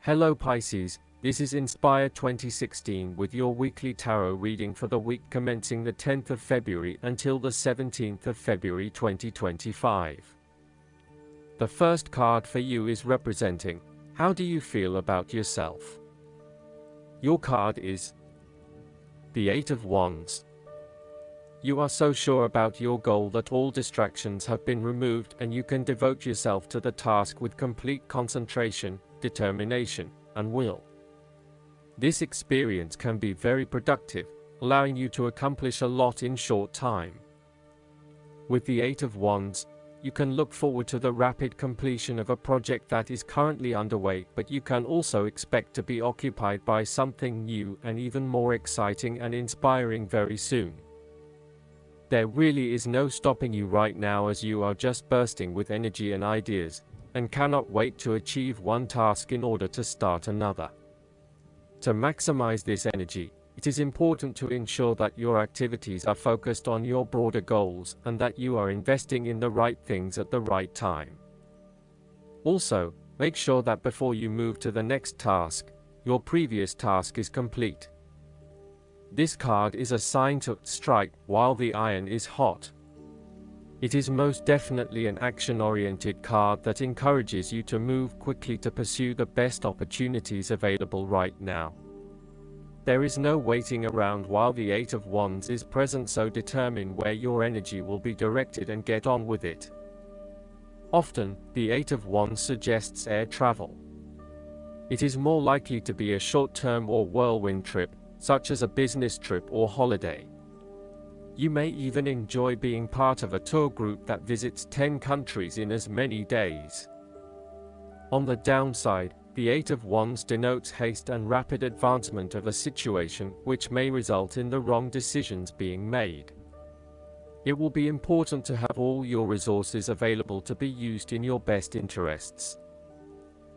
Hello Pisces, this is Inspire 2016 with your weekly tarot reading for the week commencing the 10th of February until the 17th of February 2025. The first card for you is representing, how do you feel about yourself? Your card is the Eight of Wands. You are so sure about your goal that all distractions have been removed and you can devote yourself to the task with complete concentration, determination, and will. This experience can be very productive, allowing you to accomplish a lot in short time. With the Eight of Wands, you can look forward to the rapid completion of a project that is currently underway, but you can also expect to be occupied by something new and even more exciting and inspiring very soon. There really is no stopping you right now, as you are just bursting with energy and ideas, and cannot wait to achieve one task in order to start another. To maximize this energy, it is important to ensure that your activities are focused on your broader goals and that you are investing in the right things at the right time. Also, make sure that before you move to the next task, your previous task is complete. This card is a sign to strike while the iron is hot. It is most definitely an action-oriented card that encourages you to move quickly to pursue the best opportunities available right now. There is no waiting around while the Eight of Wands is present, so determine where your energy will be directed and get on with it. Often, the Eight of Wands suggests air travel. It is more likely to be a short-term or whirlwind trip, such as a business trip or holiday. You may even enjoy being part of a tour group that visits 10 countries in as many days. On the downside, the Eight of Wands denotes haste and rapid advancement of a situation, which may result in the wrong decisions being made. It will be important to have all your resources available to be used in your best interests.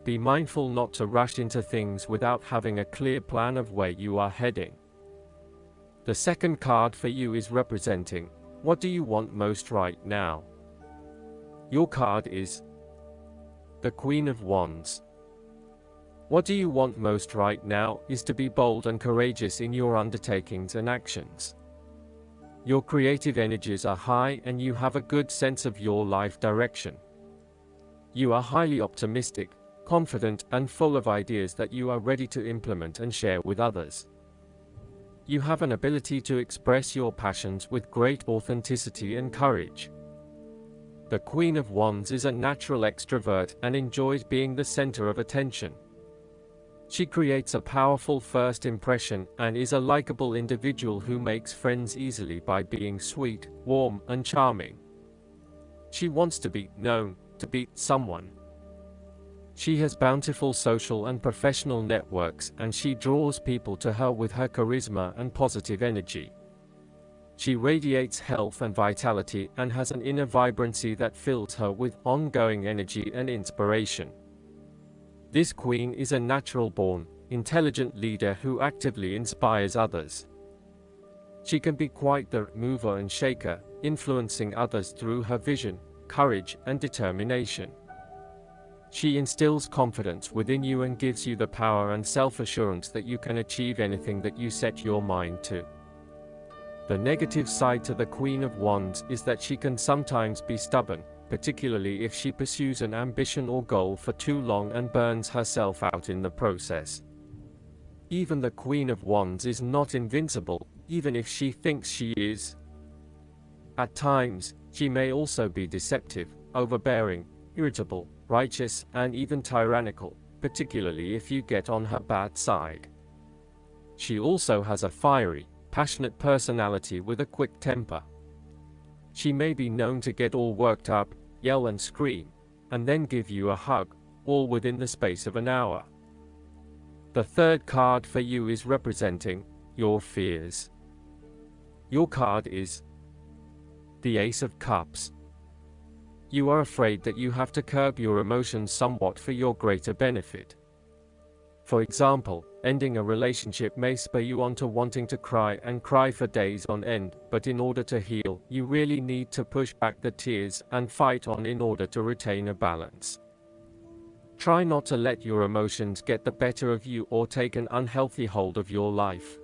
Be mindful not to rush into things without having a clear plan of where you are heading. The second card for you is representing, what do you want most right now? Your card is the Queen of Wands. What do you want most right now is to be bold and courageous in your undertakings and actions. Your creative energies are high and you have a good sense of your life direction. You are highly optimistic, confident, and full of ideas that you are ready to implement and share with others. You have an ability to express your passions with great authenticity and courage. The Queen of Wands is a natural extrovert and enjoys being the center of attention. She creates a powerful first impression and is a likable individual who makes friends easily by being sweet, warm, and charming. She wants to be known, to be someone. She has bountiful social and professional networks, and she draws people to her with her charisma and positive energy. She radiates health and vitality and has an inner vibrancy that fills her with ongoing energy and inspiration. This queen is a natural-born, intelligent leader who actively inspires others. She can be quite the mover and shaker, influencing others through her vision, courage, and determination. She instills confidence within you and gives you the power and self-assurance that you can achieve anything that you set your mind to. The negative side to the Queen of Wands is that she can sometimes be stubborn, particularly if she pursues an ambition or goal for too long and burns herself out in the process. Even the Queen of Wands is not invincible, even if she thinks she is. At times, she may also be deceptive, overbearing, irritable, righteous, and even tyrannical, particularly if you get on her bad side. She also has a fiery, passionate personality with a quick temper. She may be known to get all worked up, yell and scream, and then give you a hug, all within the space of an hour. The third card for you is representing your fears. Your card is the Ace of Cups. You are afraid that you have to curb your emotions somewhat for your greater benefit. For example, ending a relationship may spur you on to wanting to cry and cry for days on end, but in order to heal, you really need to push back the tears and fight on in order to retain a balance. Try not to let your emotions get the better of you or take an unhealthy hold of your life.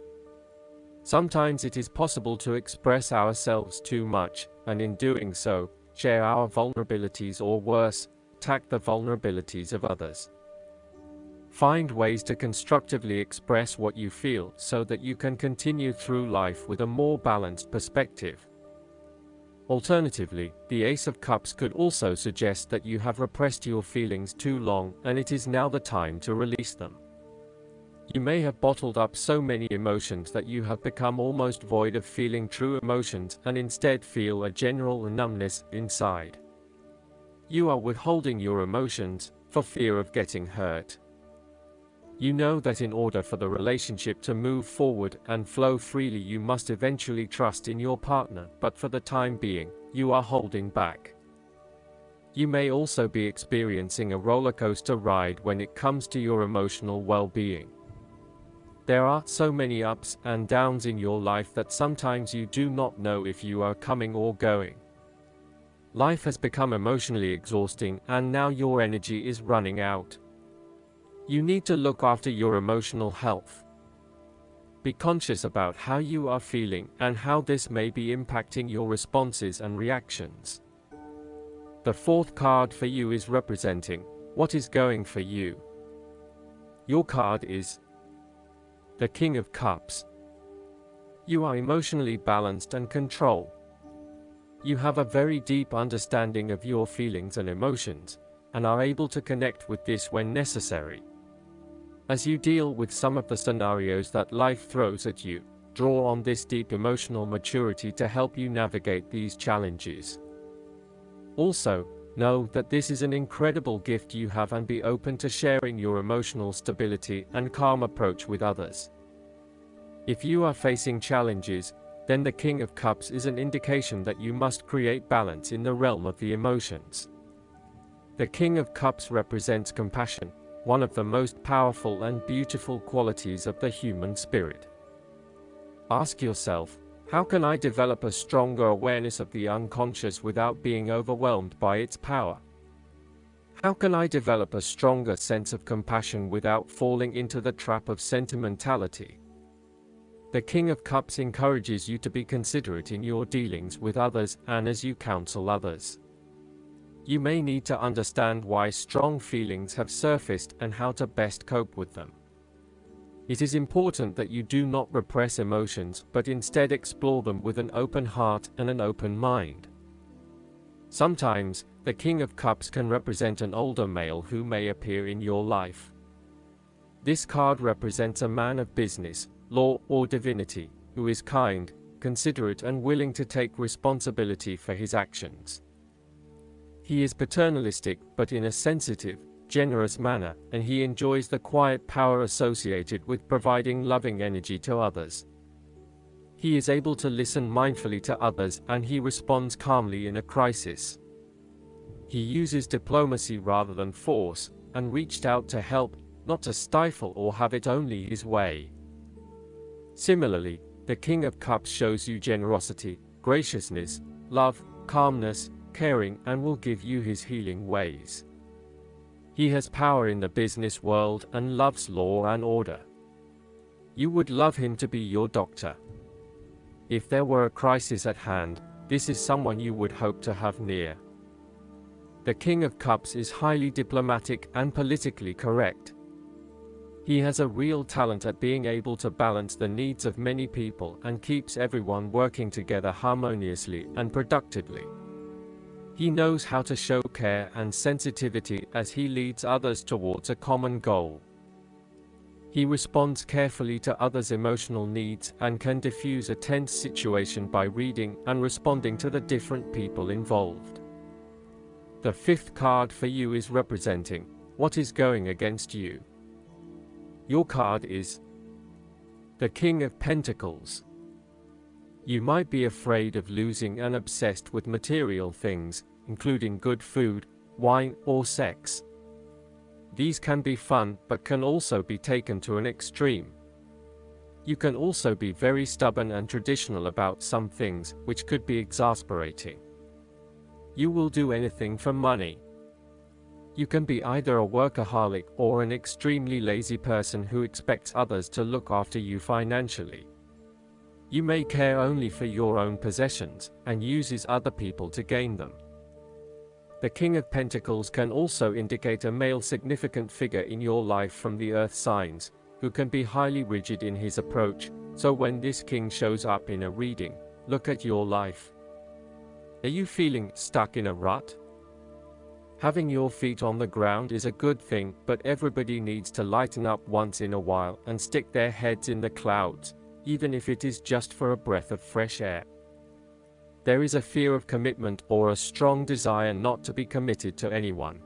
Sometimes it is possible to express ourselves too much, and in doing so, share our vulnerabilities or worse, attack the vulnerabilities of others. Find ways to constructively express what you feel so that you can continue through life with a more balanced perspective. Alternatively, the Ace of Cups could also suggest that you have repressed your feelings too long and it is now the time to release them. You may have bottled up so many emotions that you have become almost void of feeling true emotions and instead feel a general numbness inside. You are withholding your emotions for fear of getting hurt. You know that in order for the relationship to move forward and flow freely, you must eventually trust in your partner, but for the time being, you are holding back. You may also be experiencing a roller coaster ride when it comes to your emotional well-being. There are so many ups and downs in your life that sometimes you do not know if you are coming or going. Life has become emotionally exhausting and now your energy is running out. You need to look after your emotional health. Be conscious about how you are feeling and how this may be impacting your responses and reactions. The fourth card for you is representing what is going for you. Your card is the King of Cups. You are emotionally balanced and control. You have a very deep understanding of your feelings and emotions, and are able to connect with this when necessary. As you deal with some of the scenarios that life throws at you, draw on this deep emotional maturity to help you navigate these challenges. Also, know that this is an incredible gift you have and be open to sharing your emotional stability and calm approach with others. If you are facing challenges, then the King of Cups is an indication that you must create balance in the realm of the emotions. The King of Cups represents compassion, one of the most powerful and beautiful qualities of the human spirit. Ask yourself, how can I develop a stronger awareness of the unconscious without being overwhelmed by its power? How can I develop a stronger sense of compassion without falling into the trap of sentimentality? The King of Cups encourages you to be considerate in your dealings with others and as you counsel others. You may need to understand why strong feelings have surfaced and how to best cope with them. It is important that you do not repress emotions but instead explore them with an open heart and an open mind. Sometimes, the King of Cups can represent an older male who may appear in your life. This card represents a man of business, law, or divinity, who is kind, considerate and willing to take responsibility for his actions. He is paternalistic, but in a sensitive, generous manner, and he enjoys the quiet power associated with providing loving energy to others. He is able to listen mindfully to others and he responds calmly in a crisis. He uses diplomacy rather than force, and reached out to help, not to stifle or have it only his way. Similarly, the King of Cups shows you generosity, graciousness, love, calmness, caring, and will give you his healing ways. He has power in the business world and loves law and order. You would love him to be your doctor. If there were a crisis at hand, this is someone you would hope to have near. The King of Cups is highly diplomatic and politically correct. He has a real talent at being able to balance the needs of many people and keeps everyone working together harmoniously and productively. He knows how to show care and sensitivity as he leads others towards a common goal. He responds carefully to others' emotional needs and can diffuse a tense situation by reading and responding to the different people involved. The fifth card for you is representing what is going against you. Your card is the King of Pentacles. You might be afraid of losing and obsessed with material things, including good food, wine, or sex. These can be fun, but can also be taken to an extreme. You can also be very stubborn and traditional about some things, which could be exasperating. You will do anything for money. You can be either a workaholic or an extremely lazy person who expects others to look after you financially. You may care only for your own possessions, and uses other people to gain them. The King of Pentacles can also indicate a male significant figure in your life from the earth signs, who can be highly rigid in his approach, so when this king shows up in a reading, look at your life. Are you feeling stuck in a rut? Having your feet on the ground is a good thing, but everybody needs to lighten up once in a while and stick their heads in the clouds, even if it is just for a breath of fresh air. There is a fear of commitment or a strong desire not to be committed to anyone.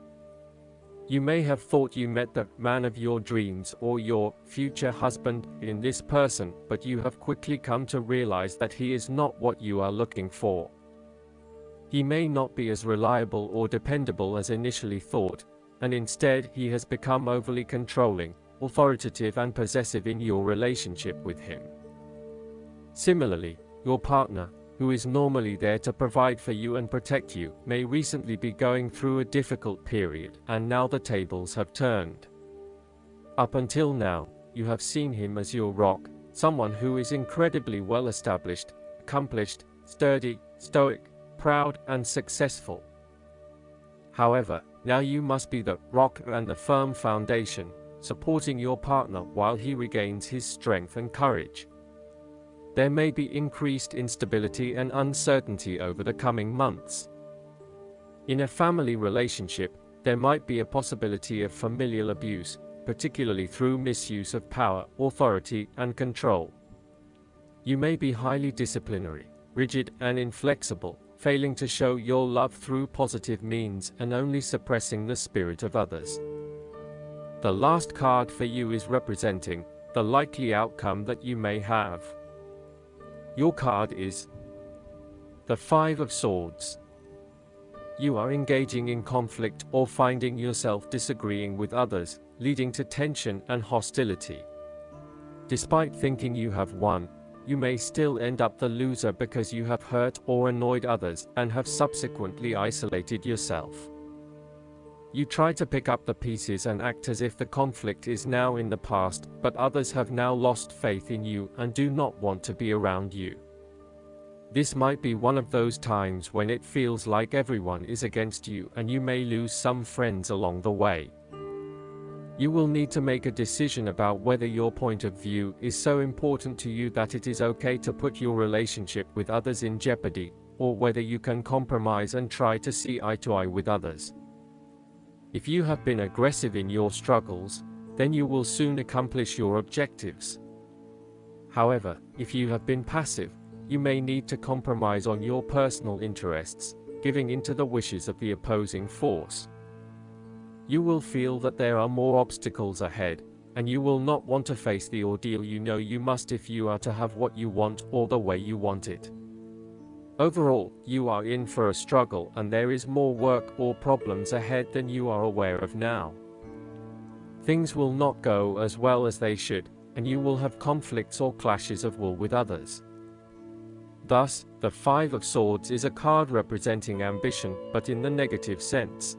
You may have thought you met the man of your dreams or your future husband in this person, but you have quickly come to realize that he is not what you are looking for. He may not be as reliable or dependable as initially thought, and instead he has become overly controlling, authoritative and possessive in your relationship with him. Similarly, your partner, who is normally there to provide for you and protect you, may recently be going through a difficult period, and now the tables have turned. Up until now, you have seen him as your rock, someone who is incredibly well established, accomplished, sturdy, stoic, proud and successful. However, now you must be the rock and the firm foundation, supporting your partner while he regains his strength and courage. There may be increased instability and uncertainty over the coming months. In a family relationship, there might be a possibility of familial abuse, particularly through misuse of power, authority, and control. You may be highly disciplinary, rigid, and inflexible, failing to show your love through positive means and only suppressing the spirit of others. The last card for you is representing the likely outcome that you may have. Your card is the Five of Swords. You are engaging in conflict or finding yourself disagreeing with others, leading to tension and hostility. Despite thinking you have won, you may still end up the loser because you have hurt or annoyed others and have subsequently isolated yourself. You try to pick up the pieces and act as if the conflict is now in the past, but others have now lost faith in you and do not want to be around you. This might be one of those times when it feels like everyone is against you and you may lose some friends along the way. You will need to make a decision about whether your point of view is so important to you that it is okay to put your relationship with others in jeopardy, or whether you can compromise and try to see eye to eye with others. If you have been aggressive in your struggles, then you will soon accomplish your objectives. However, if you have been passive, you may need to compromise on your personal interests, giving in to the wishes of the opposing force. You will feel that there are more obstacles ahead, and you will not want to face the ordeal you know you must if you are to have what you want or the way you want it. Overall, you are in for a struggle and there is more work or problems ahead than you are aware of now. Things will not go as well as they should, and you will have conflicts or clashes of will with others. Thus, the Five of Swords is a card representing ambition, but in the negative sense.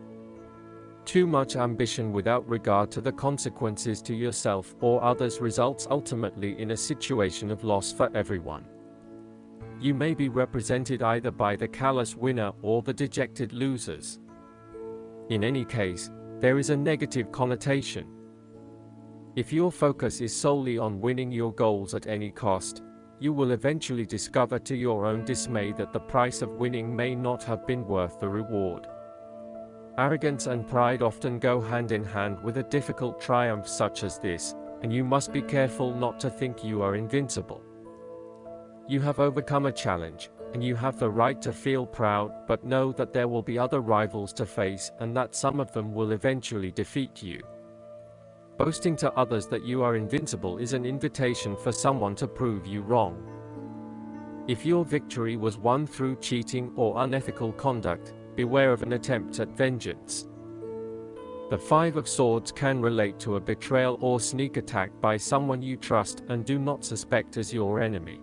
Too much ambition without regard to the consequences to yourself or others results ultimately in a situation of loss for everyone. You may be represented either by the callous winner or the dejected losers. In any case, there is a negative connotation. If your focus is solely on winning your goals at any cost, you will eventually discover to your own dismay that the price of winning may not have been worth the reward. Arrogance and pride often go hand in hand with a difficult triumph such as this, and you must be careful not to think you are invincible. You have overcome a challenge, and you have the right to feel proud, but know that there will be other rivals to face and that some of them will eventually defeat you. Boasting to others that you are invincible is an invitation for someone to prove you wrong. If your victory was won through cheating or unethical conduct, beware of an attempt at vengeance. The Five of Swords can relate to a betrayal or sneak attack by someone you trust and do not suspect as your enemy.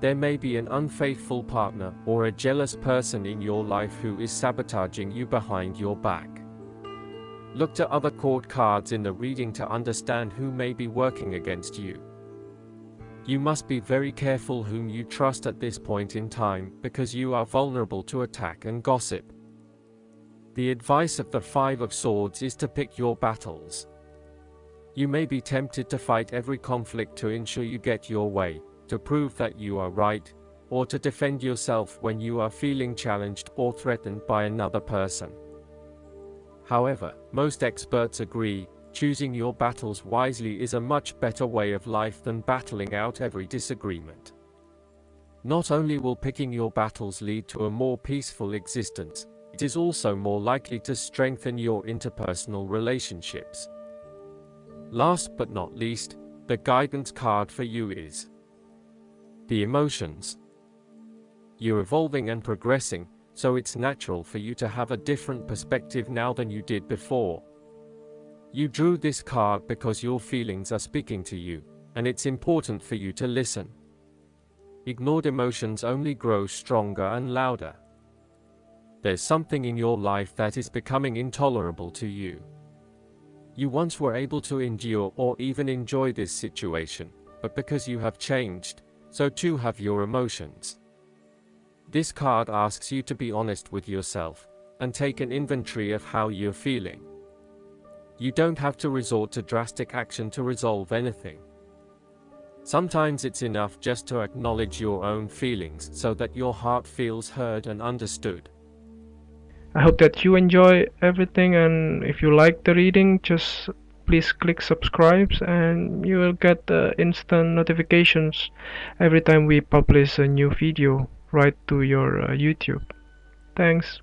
There may be an unfaithful partner or a jealous person in your life who is sabotaging you behind your back. Look to other court cards in the reading to understand who may be working against you. You must be very careful whom you trust at this point in time, because you are vulnerable to attack and gossip. The advice of the Five of Swords is to pick your battles. You may be tempted to fight every conflict to ensure you get your way, to prove that you are right, or to defend yourself when you are feeling challenged or threatened by another person. However, most experts agree, choosing your battles wisely is a much better way of life than battling out every disagreement. Not only will picking your battles lead to a more peaceful existence, it is also more likely to strengthen your interpersonal relationships. Last but not least, the guidance card for you is the emotions. You're evolving and progressing, so it's natural for you to have a different perspective now than you did before. You drew this card because your feelings are speaking to you, and it's important for you to listen. Ignored emotions only grow stronger and louder. There's something in your life that is becoming intolerable to you. You once were able to endure or even enjoy this situation, but because you have changed, so too have your emotions. This card asks you to be honest with yourself, and take an inventory of how you're feeling. You don't have to resort to drastic action to resolve anything. Sometimes it's enough just to acknowledge your own feelings so that your heart feels heard and understood. I hope that you enjoy everything, and if you like the reading, just please click subscribe and you will get instant notifications every time we publish a new video right to your YouTube. Thanks.